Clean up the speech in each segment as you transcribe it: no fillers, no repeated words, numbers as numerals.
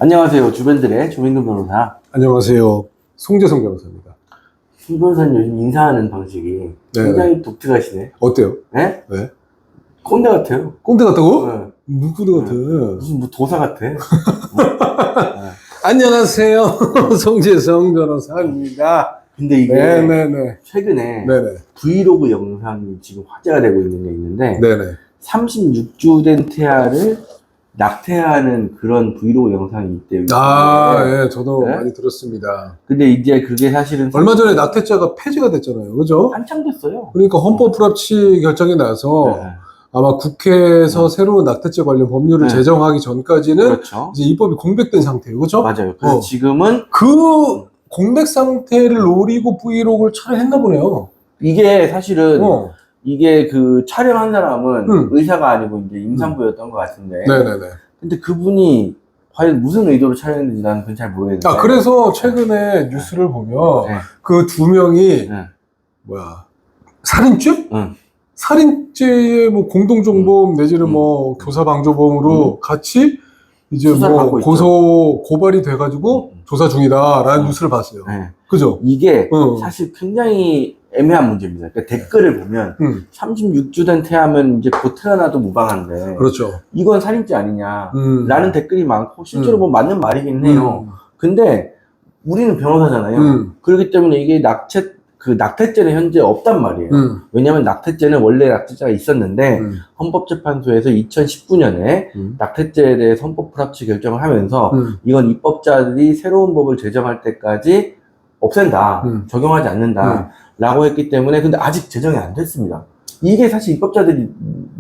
안녕하세요. 주변들의 조민근 변호사. 안녕하세요. 송재성 변호사입니다. 송 변호사님 요즘 인사하는 방식이 굉장히 독특하시네. 어때요? 네? 왜? 꼰대 같아요. 꼰대 같다고? 네. 누구 꼰대 같아? 무슨 뭐 도사 같아. 네. 안녕하세요. 송재성 변호사입니다. 근데 이게 네네네. 최근에 네네. 브이로그 영상이 지금 화제가 되고 있는 게 있는데 네네. 36주 된 태아를 낙태하는 그런 브이로그 영상이 있대요. 예, 저도 네? 많이 들었습니다. 근데 이제 그게 사실은 얼마 전에 낙태죄가 폐지가 됐잖아요. 그죠? 한창 됐어요. 그러니까 헌법 불합치 결정이 나서 네. 아마 국회에서 새로운 낙태죄 관련 법률을 네. 제정하기 전까지는 그렇죠. 이제 입법이 공백된 상태예요. 그죠? 맞아요. 그래서 지금은 그 공백 상태를 노리고 브이로그를 촬영했나 보네요. 이게 사실은 이게 그 촬영한 사람은 의사가 아니고 이제 임산부였던 것 같은데. 네네네. 근데 그분이 과연 무슨 의도로 촬영했는지 나는 그건 잘 모르겠는데. 그래서 최근에 뉴스를 보면 네. 그 두 명이 네. 살인죄? 응. 살인죄의 뭐 공동정범 내지는 뭐 교사방조범으로 같이 이제 수사를 뭐 받고 있죠. 고발이 돼가지고 조사 중이다라는 뉴스를 봤어요. 네. 그죠? 이게 사실 굉장히 애매한 문제입니다. 그러니까 댓글을 보면 36주 된 태아면 이제 곧 태어나도 무방한데 그렇죠. 이건 살인죄 아니냐 라는 댓글이 많고 실제로 뭐 맞는 말이긴 해요. 근데 우리는 변호사잖아요. 그렇기 때문에 이게 낙태죄는 현재 없단 말이에요. 왜냐하면 낙태죄는 원래 낙태죄가 있었는데 헌법재판소에서 2019년에 낙태죄에 대해서 헌법 불합치 결정을 하면서 이건 입법자들이 새로운 법을 제정할 때까지 없앤다, 적용하지 않는다 라고 했기 때문에 근데 아직 제정이 안 됐습니다. 이게 사실 입법자들이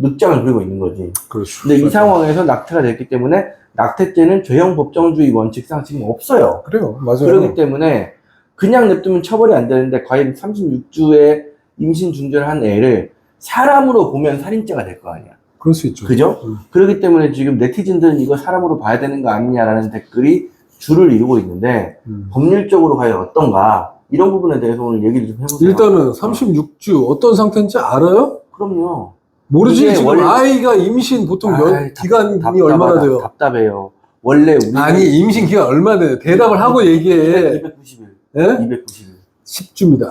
늑장을 부리고 있는 거지. 그렇죠. 근데 이 상황에서 낙태가 됐기 때문에 낙태죄는 죄형 법정주의 원칙상 지금 없어요. 그래요. 맞아요. 그렇기 때문에 그냥 냅두면 처벌이 안 되는데 과연 36주에 임신 중절을 한 애를 사람으로 보면 살인죄가 될 거 아니야. 그럴 수 있죠. 그죠? 그렇기 때문에 지금 네티즌들은 이거 사람으로 봐야 되는 거 아니냐라는 댓글이 줄을 이루고 있는데 법률적으로 과연 어떤가 이런 부분에 대해서 오늘 얘기를 좀 해보세요. 일단은 36주 어떤 상태인지 알아요? 그럼요. 모르지. 지금 아이가 임신 보통 기간이 얼마나 돼요? 답답해요. 원래 우리 아니 임신 기간 얼마나 돼요? 대답을 하고 얘기해. 290일. 예? 290일. 10주입니다.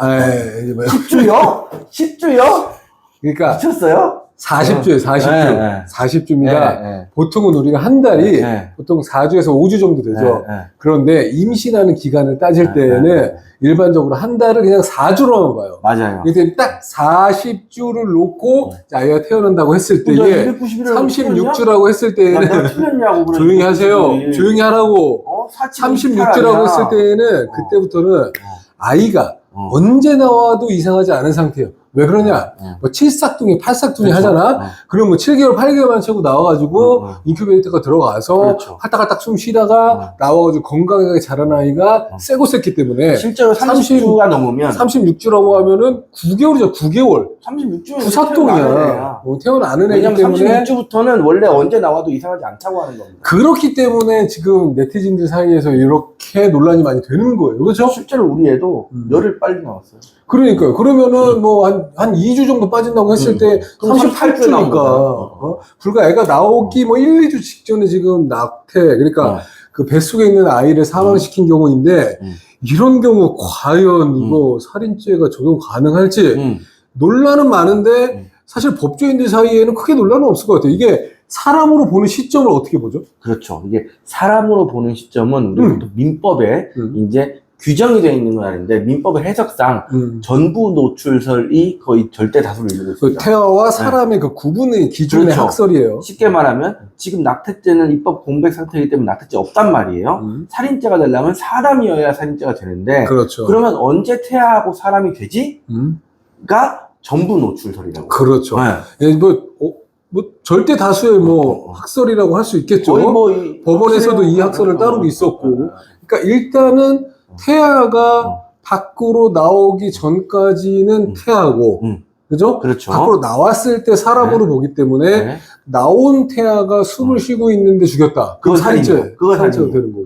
10주요? 10주요? 그러니까 미쳤어요? 40주예요. 40주. 네. 40주입니다. 네. 보통은 우리가 한 달이 보통 4주에서 5주 정도 되죠. 그런데 임신하는 기간을 따질 때에는 일반적으로 한 달을 그냥 4주로만 봐요. 맞아요. 그러니까 딱 40주를 놓고 아이가 태어난다고 했을 때에 36주라고 했을 때에는 조용히 하세요. 조용히 하라고. 36주라고 했을 때에는 그때부터는 아이가 언제 나와도 이상하지 않은 상태예요. 왜 그러냐? 뭐 7싹둥이, 8싹둥이 하잖아? 그럼 뭐 7개월, 8개월만 채고 나와가지고 인큐베이터가 들어가서 할딱할딱 숨 쉬다가 나와가지고 건강하게 자란 아이가 쎄고 셌기 때문에 실제로 30주가 넘으면 36주라고 하면은 9개월이죠, 9개월. 36주면 9싹둥이야. 태어나는 애기 때문에 36주부터는 원래 언제 나와도 이상하지 않다고 하는 겁니다. 그렇기 때문에 지금 네티즌들 사이에서 이렇게 논란이 많이 되는 거예요. 그렇죠? 실제로 우리 애도 열흘 빨리 나왔어요. 그러니까요. 그러면은 뭐 한 2주 정도 빠진다고 했을 때 38주니까 불과 애가 나오기 뭐 1, 2주 직전에 지금 낙태 그러니까 그 뱃속에 있는 아이를 사망시킨 경우인데 이런 경우 과연 이거 살인죄가 적용 가능할지 논란은 많은데 사실 법조인들 사이에는 크게 논란은 없을 것 같아요. 이게 사람으로 보는 시점을 어떻게 보죠? 그렇죠. 이게 사람으로 보는 시점은 우리 보통 민법에 이제 규정이 되어 있는 건 아닌데 민법의 해석상 전부 노출설이 거의 절대 다수를 이루고 있습니다. 태아와 사람의 그 구분의 기준의 그렇죠. 학설이에요. 쉽게 말하면 지금 낙태죄는 입법 공백 상태이기 때문에 낙태죄 없단 말이에요. 살인죄가 되려면 사람이어야 살인죄가 되는데 그렇죠. 그러면 언제 태아하고 사람이 되지? 가 전부 노출설이라고. 그렇죠. 네. 뭐 절대 다수의 뭐 학설이라고 할 수 있겠죠. 거의 뭐 법원에서도 이 학설을 따르고 있었고. 그러니까 일단은 태아가 밖으로 나오기 전까지는 태아고, 그죠? 그렇죠. 밖으로 나왔을 때 사람으로 보기 때문에 나온 태아가 숨을 쉬고 있는데 죽였다. 그건 살인죄. 그건 살인죄가 되는 거고.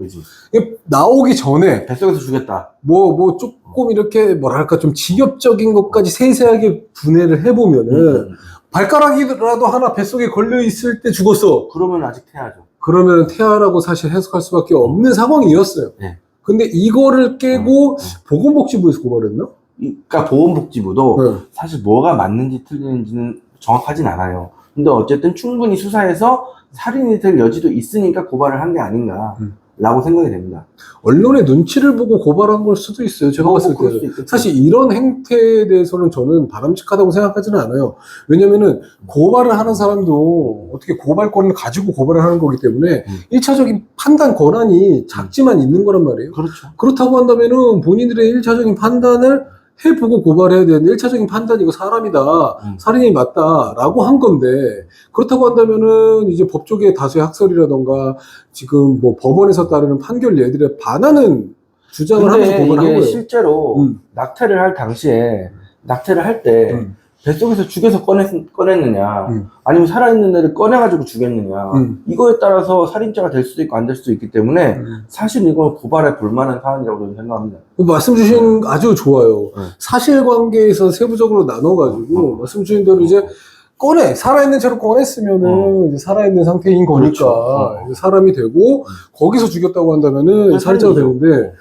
나오기 전에 뱃속에서 죽였다. 뭐 조금 이렇게 뭐랄까 좀 직접적인 것까지 세세하게 분해를 해보면은 발가락이라도 하나 뱃속에 걸려 있을 때 죽었어. 그러면 아직 태아죠. 그러면 태아라고 사실 해석할 수밖에 없는 상황이었어요. 네. 근데 이거를 깨고 보건복지부에서 고발했나? 그러니까 보건복지부도 사실 뭐가 맞는지 틀리는지는 정확하진 않아요. 근데 어쨌든 충분히 수사해서 살인이 될 여지도 있으니까 고발을 한 게 아닌가라고 생각이 됩니다. 언론의 눈치를 보고 고발한 걸 수도 있어요. 제가 봤을 때는. 사실 이런 행태에 대해서는 저는 바람직하다고 생각하지는 않아요. 왜냐면은 고발을 하는 사람도 어떻게 고발권을 가지고 고발을 하는 거기 때문에 1차적인 판단 권한이 작지만 있는 거란 말이에요. 그렇죠. 그렇다고 한다면은 본인들의 1차적인 판단을 해보고 고발해야 되는데 1차적인 판단이 이거 사람이다, 살인이 맞다라고 한 건데, 그렇다고 한다면은 이제 법조계의 다수의 학설이라던가 지금 뭐 법원에서 따르는 판결 예들에 반하는 주장을 하면서 고발한 거예요. 이게 실제로 낙태를 할 당시에 낙태를 할 때 뱃속에서 죽여서 꺼냈느냐 아니면 살아있는 애를 꺼내가지고 죽였느냐 이거에 따라서 살인죄가 될 수도 있고 안 될 수도 있기 때문에 사실 이건 고발해 볼만한 사안이라고 저는 생각합니다. 말씀 주신 아주 좋아요. 사실관계에서 세부적으로 나눠가지고 말씀 주신 대로 이제 살아있는 채로 꺼냈으면은 이제 살아있는 상태인 거니까 그렇죠. 사람이 되고 거기서 죽였다고 한다면은 살인죄가 되는데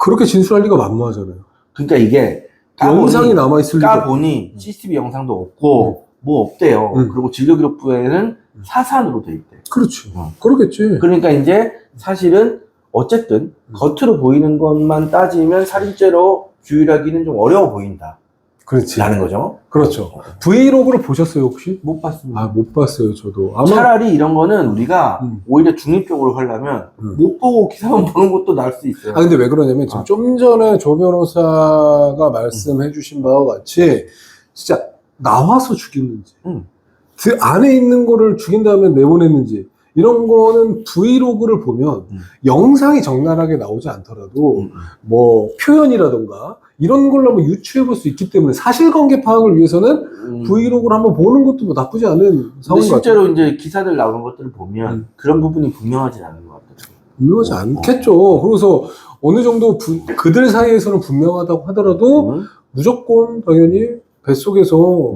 그렇게 진술할 리가 만무하잖아요. 그러니까 이게 영상이 남아있을 리가 까보니 CCTV 영상도 없고 뭐 없대요. 그리고 진료기록부에는 사산으로 돼 있대. 그렇지. 그러겠지. 그러니까 이제 사실은 어쨌든 겉으로 보이는 것만 따지면 살인죄로 규율하기는 좀 어려워 보인다. 그렇지. 라는 거죠. 그렇죠. 브이로그를 보셨어요, 혹시? 못 봤습니다. 아, 못 봤어요, 저도. 아마... 차라리 이런 거는 우리가 오히려 중립적으로 하려면 못 보고 기사만 보는 것도 나을 수 있어요. 아, 근데 왜 그러냐면 지금 좀 전에 조 변호사가 말씀해 주신 바와 같이 진짜 나와서 죽였는지 그 안에 있는 거를 죽인 다음에 내보냈는지 이런 거는 브이로그를 보면 영상이 적나라하게 나오지 않더라도 뭐 표현이라던가 이런 걸로 한번 유추해 볼 수 있기 때문에 사실관계 파악을 위해서는 브이로그를 한번 보는 것도 뭐 나쁘지 않은 상황인 것 같아요. 실제로 이제 기사들 나오는 것들을 보면 그런 부분이 분명하지 않은 것 같아요. 분명하지 않겠죠. 그래서 어느 정도 그들 사이에서는 분명하다고 하더라도 무조건 당연히 뱃속에서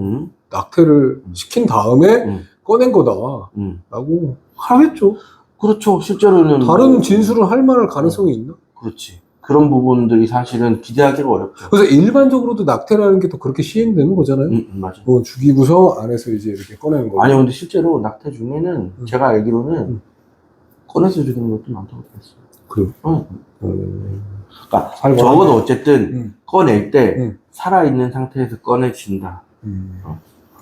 낙태를 시킨 다음에 꺼낸 거다라고 하겠죠. 그렇죠. 실제로는 다른 진술을 할 만할 가능성이 있나? 그렇지. 그런 부분들이 사실은 기대하기가 어렵죠. 그래서 일반적으로도 낙태라는 게 또 그렇게 시행되는 거잖아요. 맞아. 죽이고서 안에서 이제 이렇게 꺼내는 거. 아니 근데 실제로 낙태 중에는 제가 알기로는 꺼내서 죽이는 것도 많다고 들었어요. 그래요? 그러니까 적어도 어쨌든 꺼낼 때 살아있는 상태에서 꺼내진다.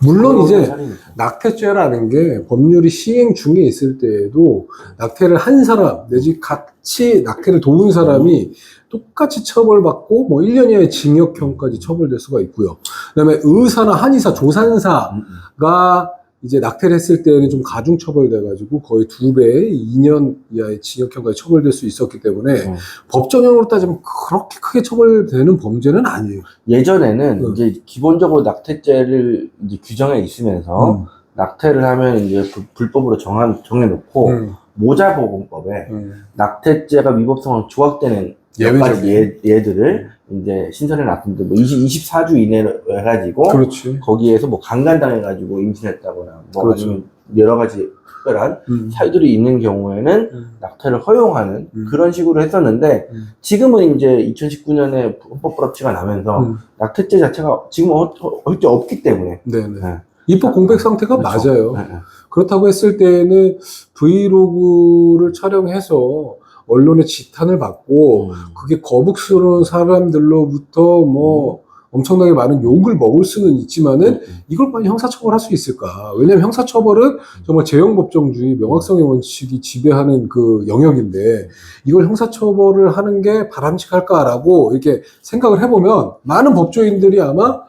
물론 이제 낙태죄라는 게 법률이 시행 중에 있을 때에도 낙태를 한 사람 내지 같이 낙태를 도운 사람이 똑같이 처벌받고 뭐 1년 이하의 징역형까지 처벌될 수가 있고요. 그다음에 의사나 한의사, 조산사가 이제 낙태를 했을 때는 좀 가중 처벌돼가지고 거의 2배의 2년 이하의 징역형까지 처벌될 수 있었기 때문에 법정형으로 따지면 그렇게 크게 처벌되는 범죄는 아니에요. 예전에는 이제 기본적으로 낙태죄를 이제 규정해 있으면서 낙태를 하면 이제 불법으로 정해놓고 모자보건법에 낙태죄가 위법성으로 조각되는 몇 가지 예들을 이제 신설해 놨는데 뭐 24주 이내로 해가지고 그렇지. 거기에서 뭐 강간당해가지고 임신했다거나 뭐 그렇죠. 아니면 여러 가지 특별한 사유들이 있는 경우에는 낙태를 허용하는 그런 식으로 했었는데 지금은 이제 2019년에 헌법 불합치가 나면서 낙태죄 자체가 지금 없기 때문에 네네. 네. 입법 공백 상태가 그렇죠. 맞아요. 네. 그렇다고 했을 때는 브이로그를 촬영해서 언론의 지탄을 받고 그게 거북스러운 사람들로부터 뭐 엄청나게 많은 욕을 먹을 수는 있지만은 이걸 과연 형사처벌할 수 있을까? 왜냐면 형사처벌은 정말 재형법정주의 명확성의 원칙이 지배하는 그 영역인데 이걸 형사처벌을 하는 게 바람직할까라고 이렇게 생각을 해보면 많은 법조인들이 아마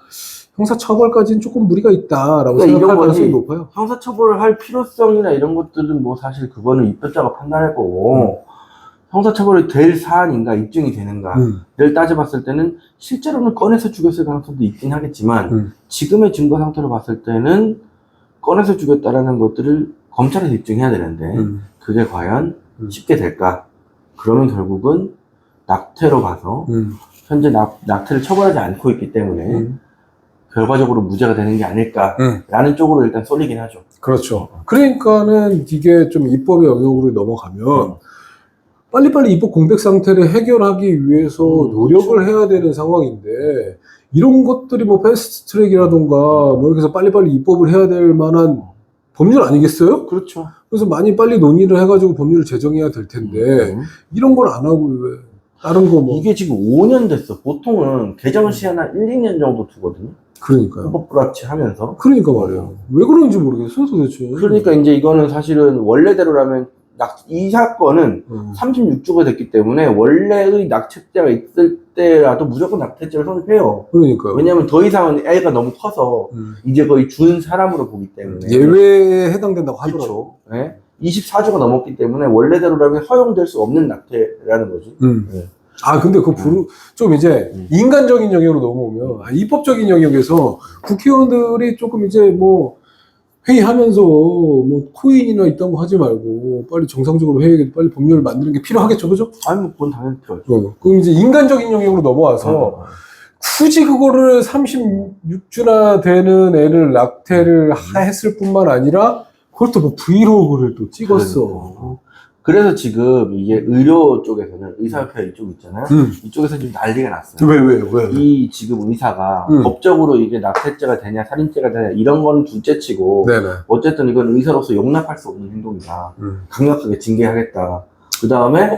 형사처벌까지는 조금 무리가 있다라고 생각할 가능성이 높아요. 형사처벌을 할 필요성이나 이런 것들은 뭐 사실 그거는 입법자가 판단할 거고 형사처벌이 될 사안인가 입증이 되는가를 따져봤을 때는 실제로는 꺼내서 죽였을 가능성도 있긴 하겠지만 지금의 증거 상태로 봤을 때는 꺼내서 죽였다라는 것들을 검찰에서 입증해야 되는데 그게 과연 쉽게 될까? 그러면 결국은 낙태로 가서 현재 낙태를 처벌하지 않고 있기 때문에 결과적으로 무죄가 되는 게 아닐까라는 쪽으로 일단 쏠리긴 하죠. 그렇죠. 그러니까는 이게 좀 입법의 영역으로 넘어가면 빨리빨리 입법 공백 상태를 해결하기 위해서 노력을 그렇죠. 해야 되는 상황인데 이런 것들이 뭐 패스트 트랙이라던가 뭐 이렇게 해서 빨리빨리 입법을 해야 될 만한 법률 아니겠어요? 그렇죠. 그래서 많이 빨리 논의를 해가지고 법률을 제정해야 될 텐데 이런 걸 안 하고 왜 다른 거 뭐 이게 지금 5년 됐어. 보통은 개정 시한 한 1, 2년 정도 두거든요. 그러니까요. 헌법 불합치 하면서. 그러니까 말이에요. 왜 그런지 모르겠어요, 도대체. 그러니까 이제 이거는 사실은 원래대로라면 이 사건은 36주가 됐기 때문에 원래의 낙태죄가 있을 때라도 무조건 낙태죄를 성립해요. 그러니까요. 왜냐하면 더 이상은 애가 너무 커서 이제 거의 준 사람으로 보기 때문에. 예외에 해당된다고 하더라고요. 그렇죠. 네? 24주가 넘었기 때문에 원래대로라면 허용될 수 없는 낙태라는 거지. 네. 아, 근데 좀 이제 인간적인 영역으로 넘어오면, 입법적인 영역에서 국회의원들이 조금 이제 뭐, 회의하면서 뭐, 코인이나 있다고 하지 말고, 빨리 정상적으로 회의에 빨리 법률을 만드는 게 필요하겠죠, 그죠? 아니, 뭐, 그건 당연히 필요하죠. 그럼 이제 인간적인 영역으로 넘어와서, 굳이 그거를 36주나 되는 애를 낙태를 했을 뿐만 아니라, 그걸 또 뭐 브이로그를 또 찍었어. 그래서 지금 이게 의료 쪽에서는 의사협회 이쪽 있잖아요. 이쪽에서 지금 난리가 났어요. 왜? 이 지금 의사가 법적으로 이게 낙태죄가 되냐 살인죄가 되냐 이런 거는 둘째치고 네네. 어쨌든 이건 의사로서 용납할 수 없는 행동이다. 강력하게 징계하겠다. 그 다음에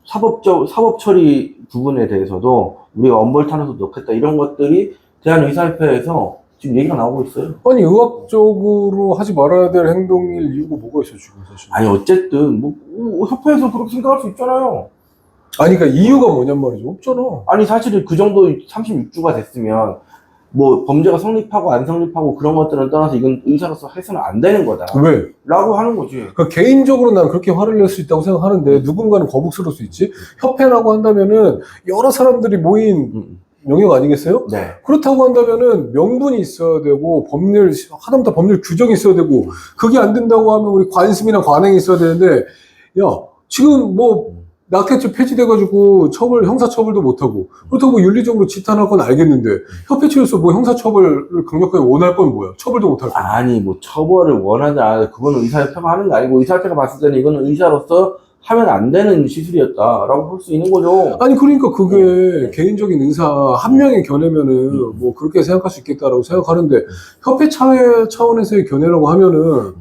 사법 처리 부분에 대해서도 우리가 엄벌탄에서 넣겠다 이런 것들이 대한의사협회에서 지금 얘기가 나오고 있어요. 아니, 의학적으로 하지 말아야 될 행동일 이유가 뭐가 있어, 지금 사실. 아니, 어쨌든, 협회에서 그렇게 생각할 수 있잖아요. 아니, 그러니까 이유가 뭐냔 말이죠. 없잖아. 아니, 사실은 그 정도 36주가 됐으면, 뭐, 범죄가 성립하고 안 성립하고 그런 것들은 떠나서 이건 의사로서 해서는 안 되는 거다. 왜? 라고 하는 거지. 그러니까 개인적으로 난 그렇게 화를 낼 수 있다고 생각하는데, 누군가는 거북스러울 수 있지. 협회라고 한다면은, 여러 사람들이 모인, 영역 아니겠어요? 네. 그렇다고 한다면은 명분이 있어야 되고 하다못해 법률 규정이 있어야 되고 그게 안 된다고 하면 우리 관습이나 관행이 있어야 되는데 야 지금 뭐 낙태죄 폐지돼가지고 형사처벌도 못하고 그렇다고 뭐 윤리적으로 지탄할 건 알겠는데 협회 측에서 뭐 형사처벌을 강력하게 원할 건 뭐야? 처벌도 못할 거. 아니 뭐 처벌을 원하자 그거는 의사협회가 하는 거 아니고 의사협회가 봤을 때는 이거는 의사로서 하면 안 되는 시술이었다라고 볼 수 있는 거죠. 아니 그러니까 그게 개인적인 의사 한 명의 견해면은 뭐 그렇게 생각할 수 있겠다라고 생각하는데 협회 차원에서의 견해라고 하면은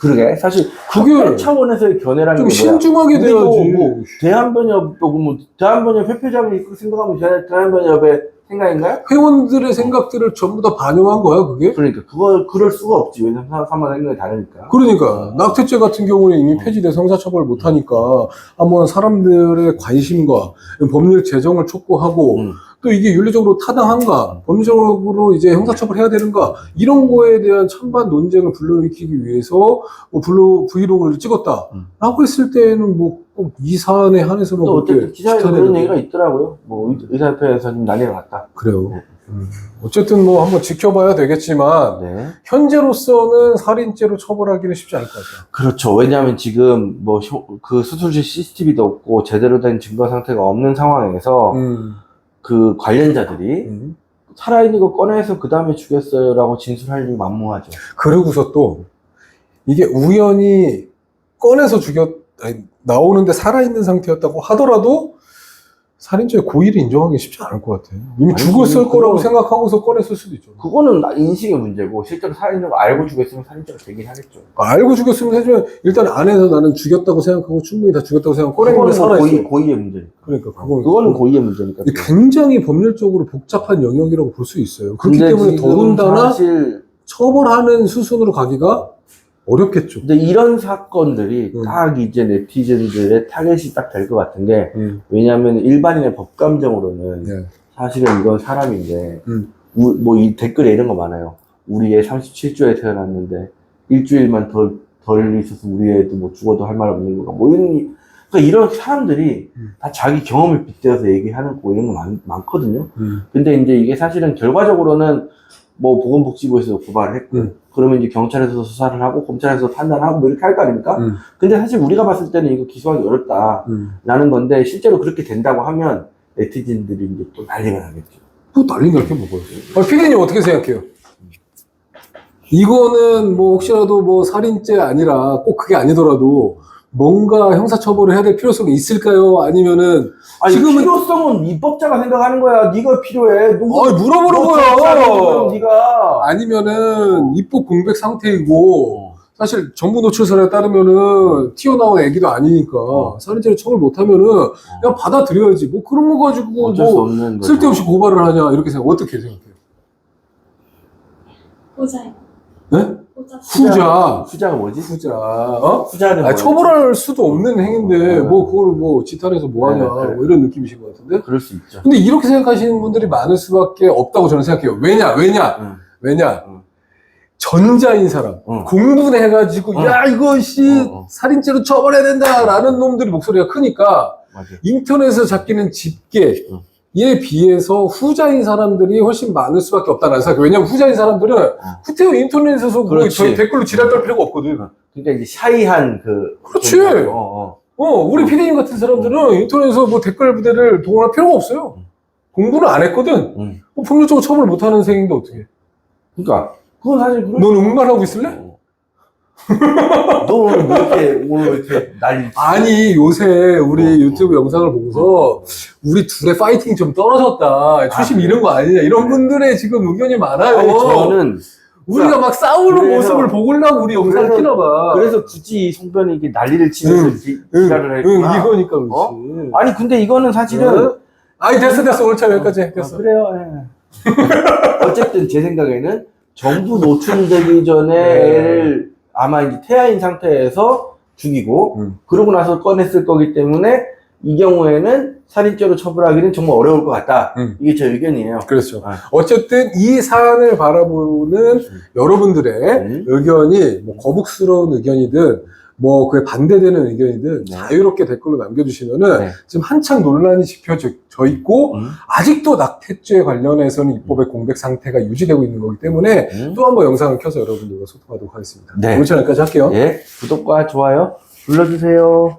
그러게 사실 협회 차원에서의 견해라는 좀 게 뭐야? 신중하게 돼야지. 뭐 대한변협도 뭐 대한변협 협회장이 그렇게 생각하면 대한변협의 생각인가요? 회원들의 생각들을 전부 다 반영한 거야, 그게? 그러니까 그럴 수가 없지. 왜냐면 사람마다 생각이 다르니까. 그러니까 낙태죄 같은 경우는 이미 폐지돼서 형사처벌 못하니까 한번 사람들의 관심과 법률 제정을 촉구하고 또 이게 윤리적으로 타당한가, 법률적으로 이제 형사처벌 해야 되는가 이런 거에 대한 찬반 논쟁을 불러일으키기 위해서 뭐 브이로그를 찍었다라고 했을 때는 뭐 꼭 이 사안에 한해서 뭐 어쨌든 기사에서 그런 얘기가 있더라고요. 뭐 의사협회에서 좀 난리가 났다. 그래요. 어쨌든 뭐 한번 지켜봐야 되겠지만 네. 현재로서는 살인죄로 처벌하기는 쉽지 않을 것 같아요. 그렇죠. 왜냐하면 지금 뭐 그 수술실 CCTV도 없고 제대로 된 증거 상태가 없는 상황에서 그 관련자들이 살아있는 거 꺼내서 그 다음에 죽였어요라고 진술할 일이 만무하죠. 그러고서 또 이게 우연히 꺼내서 나오는데 살아있는 상태였다고 하더라도 살인죄의 고의를 인정하기 쉽지 않을 것 같아요. 이미 죽었을 거라고 생각하고서 꺼냈을 수도 있죠. 그거는 인식의 문제고 실제로 살인을 알고 죽였으면 살인죄가 되긴 하겠죠. 알고 죽였으면 하지만 일단 안에서 나는 죽였다고 생각하고 충분히 다 죽였다고 생각하고 꺼내는데 살아있어. 고의의 문제니까. 그러니까 그거는 고의의 문제니까. 굉장히 법률적으로 복잡한 영역이라고 볼 수 있어요. 그렇기 때문에 더군다나 사실 처벌하는 수순으로 가기가 어렵겠죠. 근데 이런 사건들이 딱 이제 네티즌들의 타겟이 딱 될 것 같은 게 왜냐하면 일반인의 법감정으로는 사실은 이건 사람인데 뭐 이 댓글에 이런 거 많아요. 우리 애 37주에 태어났는데 일주일만 덜 있어서 우리 애도 뭐 죽어도 할 말 없는 건가 뭐 그러니까 이런 사람들이 다 자기 경험을 빗대어서 얘기하는 거 이런 거 많거든요. 근데 이제 이게 사실은 결과적으로는 뭐 보건복지부에서 고발을 했고 그러면 이제 경찰에서 수사를 하고 검찰에서 판단하고 뭐 이렇게 할 거 아닙니까? 근데 사실 우리가 봤을 때는 이거 기소하기 어렵다라는 건데 실제로 그렇게 된다고 하면 네티즌들이 이제 또 난리가 나겠죠. 뭐 난리 날 게 뭐예요? 피디님 어떻게 생각해요? 이거는 뭐 혹시라도 뭐 살인죄 아니라 꼭 그게 아니더라도 뭔가 형사처벌을 해야 될 필요성이 있을까요? 아니면은 아니, 지금은 필요성은 입법자가 생각하는 거야. 네가 필요해. 물어보는 거야. 네가 아니면은 입법 공백 상태이고 사실 정부 노출설에 따르면은 튀어나온 애기도 아니니까 살인죄를 처벌 못하면은 그냥 받아들여야지. 뭐 그런 거 가지고 어쩔 수 뭐 없는 거죠. 쓸데없이 고발을 하냐 이렇게 생각. 어떻게 생각해요? 후자요. 네? 후자. 후자가 뭐지? 후자. 어? 후자는 아니, 처벌할 수도 없는 행위인데 뭐 그걸 뭐 지탄해서 뭐 하냐 그래. 뭐 이런 느낌이신 것 같은데. 그럴 수 있죠. 근데 이렇게 생각하시는 분들이 많을 수밖에 없다고 저는 생각해요. 왜냐? 전자인 사람, 공부는 해가지고, 야, 이것이 살인죄로 처벌해야 된다라는 놈들이 목소리가 크니까, 맞아. 인터넷에서 잡히는 집계에 비해서 후자인 사람들이 훨씬 많을 수밖에 없다는 생각해요. 왜냐면 후자인 사람들은 후퇴어 인터넷에서 뭐 저희 댓글로 지랄 떨 필요가 없거든. 그러니까 이제 샤이한 그렇지. 우리 피디님 같은 사람들은 인터넷에서 뭐 댓글 부대를 동원할 필요가 없어요. 공부를 안 했거든. 뭐 폭력적으로 처벌 못하는 생인데 어떻게? 그러니까 그건 사실 넌 응말하고 있을래? 너 오늘 이렇게 난리. 아니 요새 우리 유튜브 영상을 보고서 우리 둘의 파이팅이 좀 떨어졌다. 출신 잃은 거 아니냐 이런 분들의 지금 의견이 많아요. 아니, 저는 우리가 막 싸우는 모습을 보려고 우리 영상을 키나 봐. 그래서 굳이 송변이 이게 난리를 치면서 지랄을 했구나. 이거니까 그렇지. 아니 근데 이거는 사실은 아니 됐어 오늘 참 여기까지 됐어. 그래요. 어쨌든 제 생각에는 정부 노출되기 전에 애를 아마 이제 태아인 상태에서 죽이고 그러고 나서 꺼냈을 거기 때문에 이 경우에는 살인죄로 처벌하기는 정말 어려울 것 같다. 이게 제 의견이에요. 그렇죠. 어쨌든 이 사안을 바라보는 여러분들의 의견이 뭐 거북스러운 의견이든 뭐 그에 반대되는 의견이든 자유롭게 댓글로 남겨주시면은 지금 한창 논란이 짚혀져 있고 아직도 낙태죄 관련해서는 입법의 공백 상태가 유지되고 있는 거기 때문에 또 한 번 영상을 켜서 여러분들과 소통하도록 하겠습니다. 오늘 여기까지 할게요. 구독과 좋아요 눌러주세요.